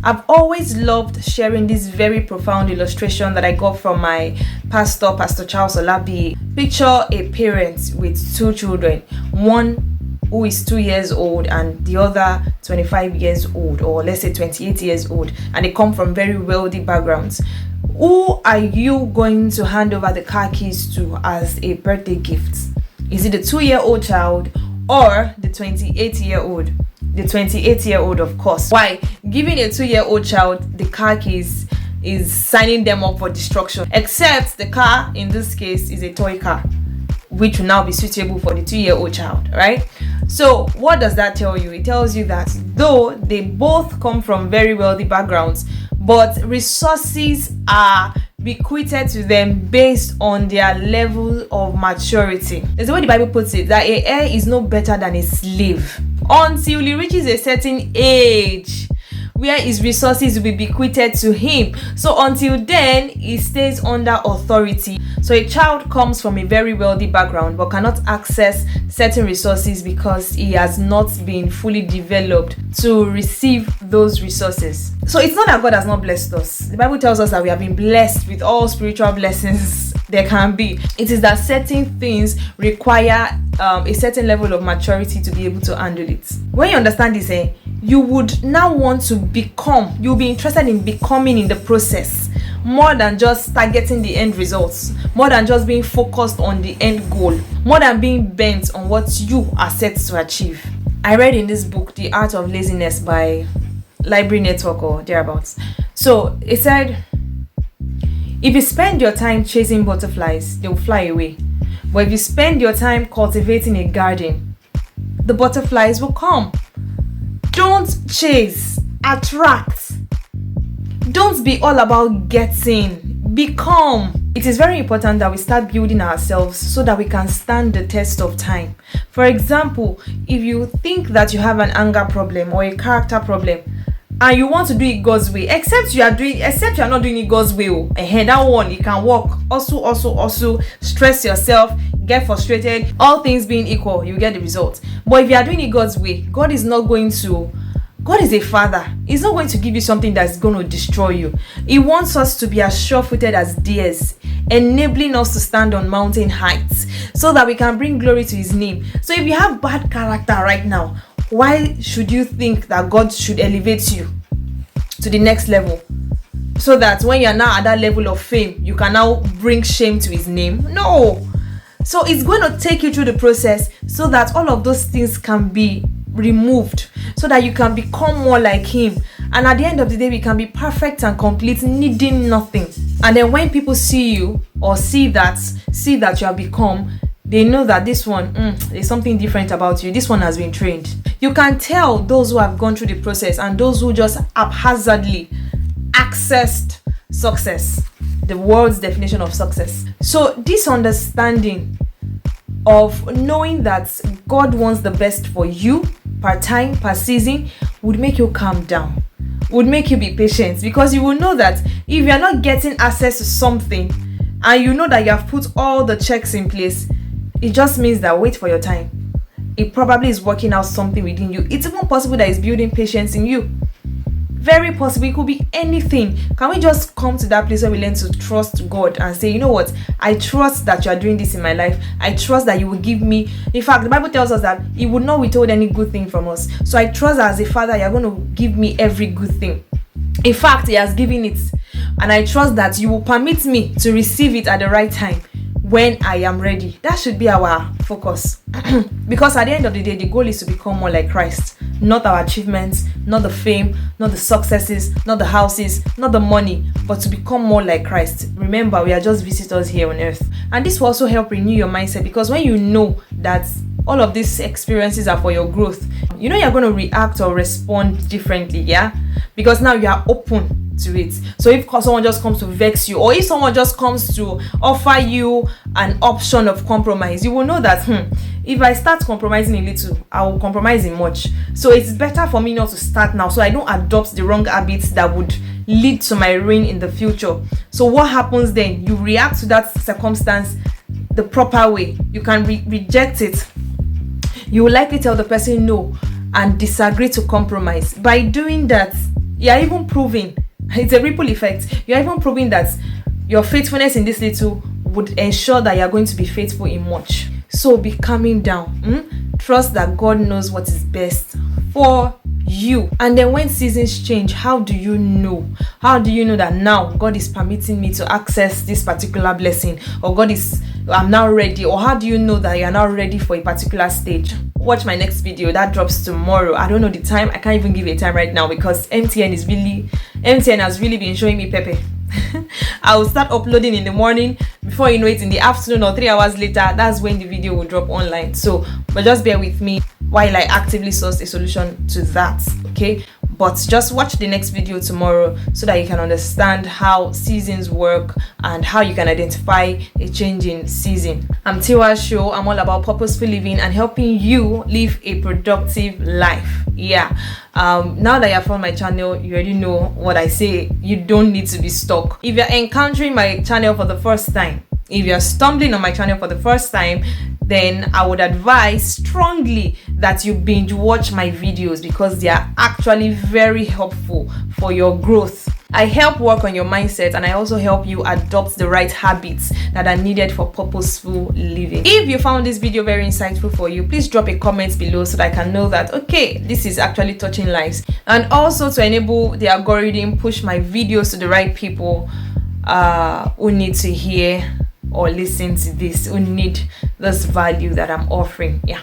I've always loved sharing this very profound illustration that I got from my pastor, Pastor Charles Olabi. Picture a parent with two children, one who is 2 years old and the other 25 years old, or let's say 28 years old, and they come from very wealthy backgrounds. Who are you going to hand over the car keys to as a birthday gift? Is it the 2-year-old child or the 28-year-old? The 28-year-old, of course. Why? Giving a 2-year-old child the car keys is signing them up for destruction. Except the car, in this case, is a toy car, which will now be suitable for the 2-year-old child, right? So what does that tell you? It tells you that though they both come from very wealthy backgrounds, but resources are bequeathed to them based on their level of maturity. There's the way the Bible puts it, that a heir is no better than a slave until he reaches a certain age where his resources will be bequeathed to him. So until then, he stays under authority. So a child comes from a very wealthy background but cannot access certain resources because he has not been fully developed to receive those resources. So it's not that God has not blessed us. The Bible tells us that we have been blessed with all spiritual blessings there can be. It is that certain things require a certain level of maturity to be able to handle it. When you understand this, you would now want to become, you'll be interested in becoming in the process more than just targeting the end results, more than just being focused on the end goal, more than being bent on what you are set to achieve. I read in this book, The Art of Laziness by Library Network or thereabouts. So it said, if you spend your time chasing butterflies, they'll fly away. But if you spend your time cultivating a garden, the butterflies will come. Don't chase, attract. Don't be all about getting, become. It is very important that we start building ourselves so that we can stand the test of time. For example, if you think that you have an anger problem or a character problem and you want to do it God's way, except you are not doing it God's way, that one it can work. Also stress yourself, get frustrated, all things being equal, you get the result. But if you are doing it God's way, God is a father. He's not going to give you something that's going to destroy you. He wants us to be as sure-footed as deers, enabling us to stand on mountain heights so that we can bring glory to his name. So if you have bad character right now, why should you think that God should elevate you to the next level? So that when you're now at that level of fame, you can now bring shame to his name? No. So it's going to take you through the process so that all of those things can be removed, so that you can become more like him. And at the end of the day, we can be perfect and complete, needing nothing. And then when people see you or see that you have become, they know that this one, there's something different about you. This one has been trained. You can tell those who have gone through the process and those who just haphazardly accessed success, the world's definition of success. So this understanding of knowing that God wants the best for you per time, per season, would make you calm down, would make you be patient, because you will know that if you are not getting access to something and you know that you have put all the checks in place, it just means that wait for your time. It probably is working out something within you. It's even possible that it's building patience in you. Very possible. It could be anything. Can we just come to that place where we learn to trust God and say, you know what, I trust that you are doing this in my life. I trust that you will give me. In fact, the Bible tells us that he would not withhold any good thing from us. So I trust that as a father, you're going to give me every good thing. In fact, he has given it. And I trust that you will permit me to receive it at the right time when I am ready. That should be our focus. Because at the end of the day, the goal is to become more like Christ. Not our achievements, not the fame, not the successes, not the houses, not the money, but to become more like Christ. Remember, we are just visitors here on earth. And this will also help renew your mindset, because when you know that all of these experiences are for your growth, you know you're going to react or respond differently, yeah? Because now you are open to it. So if someone just comes to vex you, or if someone just comes to offer you an option of compromise, you will know that if I start compromising a little, I will compromise in much. So it's better for me not to start now, so I don't adopt the wrong habits that would lead to my ruin in the future. So what happens then? You react to that circumstance the proper way. You can reject it. You will likely tell the person no and disagree to compromise. By doing that, You are even proving, it's a ripple effect. You are even proving that your faithfulness in this little would ensure that you are going to be faithful in much. So be calming down. Trust that God knows what is best for you. And then when seasons change, how do you know? How do you know that now God is permitting me to access this particular blessing, or I'm now ready? Or how do you know that you are now ready for a particular stage? Watch my next video that drops tomorrow. I don't know the time. I can't even give a time right now because MTN has really been showing me pepe. I will start uploading in the morning. Before you know it, in the afternoon or 3 hours later, that's when the video will drop online. So, but just bear with me while I actively source a solution to that, okay? But just watch the next video tomorrow so that you can understand how seasons work and how you can identify a changing season. I'm Tiwa Show. I'm all about purposeful living and helping you live a productive life. Yeah. Now that you have found my channel, you already know what I say. You don't need to be stuck. If you're encountering my channel for the first time, if you're stumbling on my channel for the first time, then I would advise strongly that you binge watch my videos because they are actually very helpful for your growth. I help work on your mindset, and I also help you adopt the right habits that are needed for purposeful living. If you found this video very insightful for you, please drop a comment below so that I can know that, okay, this is actually touching lives. And also to enable the algorithm push my videos to the right people who need to hear or listen to this, who need this value that I'm offering. Yeah.